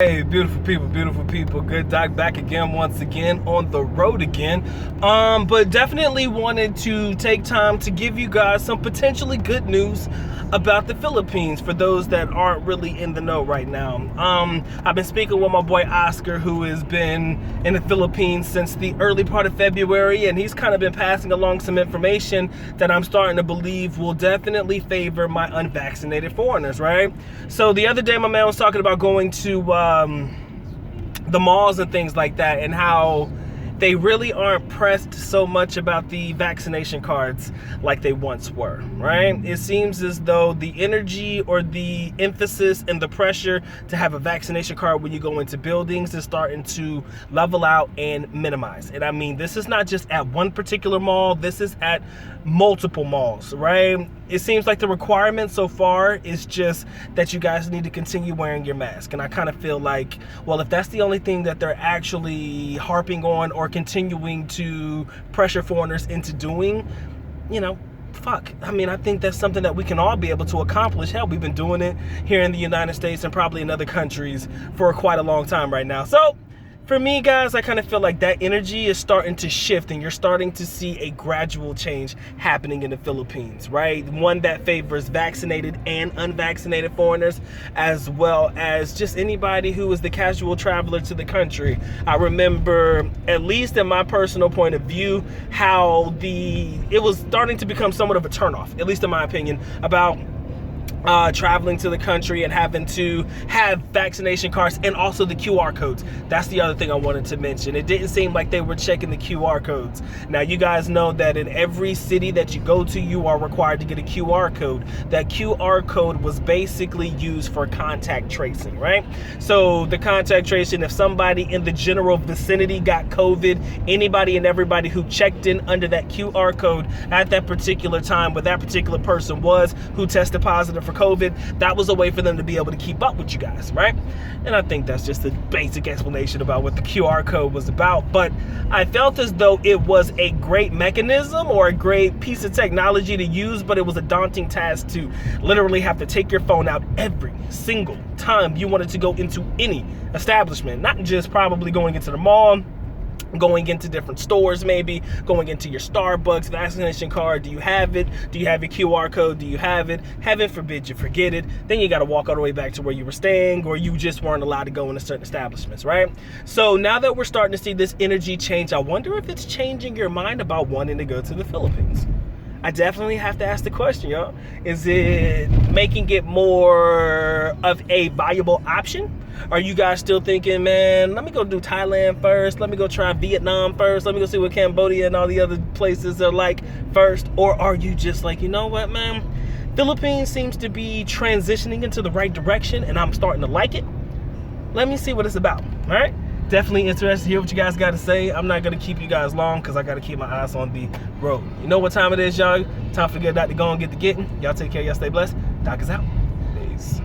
Hey, beautiful people. Good Doc back again, once again, on the road again. But definitely wanted to take time to give you guys some potentially good news about the Philippines for those that aren't really in the know right now. I've been speaking with my boy Oscar, who has been in the Philippines since the early part of February, and he's kind of been passing along some information that I'm starting to believe will definitely favor my unvaccinated foreigners, right? So the other day, my man was talking about going to the malls and things like that, and how they really aren't pressed so much about the vaccination cards like they once were, right? It seems as though the energy or the emphasis and the pressure to have a vaccination card when you go into buildings is starting to level out and minimize. And I mean, this is not just at one particular mall, this is at multiple malls, right? It seems like the requirement so far is just that you guys need to continue wearing your mask. And I kind of feel like, well, if that's the only thing that they're actually harping on or continuing to pressure foreigners into doing, you know, fuck. I mean, I think that's something that we can all be able to accomplish. Hell, we've been doing it here in the United States and probably in other countries for quite a long time right now. So for me, guys, I kind of feel like that energy is starting to shift, and you're starting to see a gradual change happening in the Philippines, right? One that favors vaccinated and unvaccinated foreigners, as well as just anybody who is the casual traveler to the country. I remember, at least in my personal point of view, how it was starting to become somewhat of a turnoff, at least in my opinion, about traveling to the country and having to have vaccination cards and also the QR codes. That's the other thing I wanted to mention. It didn't seem like they were checking the QR codes. Now, you guys know that in every city that you go to, you are required to get a QR code. That QR code was basically used for contact tracing, right? So the contact tracing, if somebody in the general vicinity got COVID, anybody and everybody who checked in under that QR code at that particular time where that particular person was, who tested positive for COVID, that was a way for them to be able to keep up with you guys, right? And I think that's just a basic explanation about what the QR code was about. But I felt as though it was a great mechanism or a great piece of technology to use, but it was a daunting task to literally have to take your phone out every single time you wanted to go into any establishment, not just probably going into the mall, going into different stores, maybe going into your Starbucks vaccination card. Do you have it? Do you have your QR code? Do you have it? Heaven forbid you forget it. Then you got to walk all the way back to where you were staying, or you just weren't allowed to go into certain establishments, right? So now that we're starting to see this energy change, I wonder if it's changing your mind about wanting to go to the Philippines. I definitely have to ask the question, y'all. Is it making it more of a viable option? Are you guys still thinking, man, let me go do Thailand first, let me go try Vietnam first, let me go see what Cambodia and all the other places are like first? Or are you just like, you know what, man, Philippines seems to be transitioning into the right direction and I'm starting to like it. Let me see what it's about, all right? Definitely interested to hear what you guys got to say. I'm not going to keep you guys long because I got to keep my eyes on the road. You know what time it is, y'all? Time for Good Doc to go and get the getting. Y'all take care. Y'all stay blessed. Doc is out. Peace.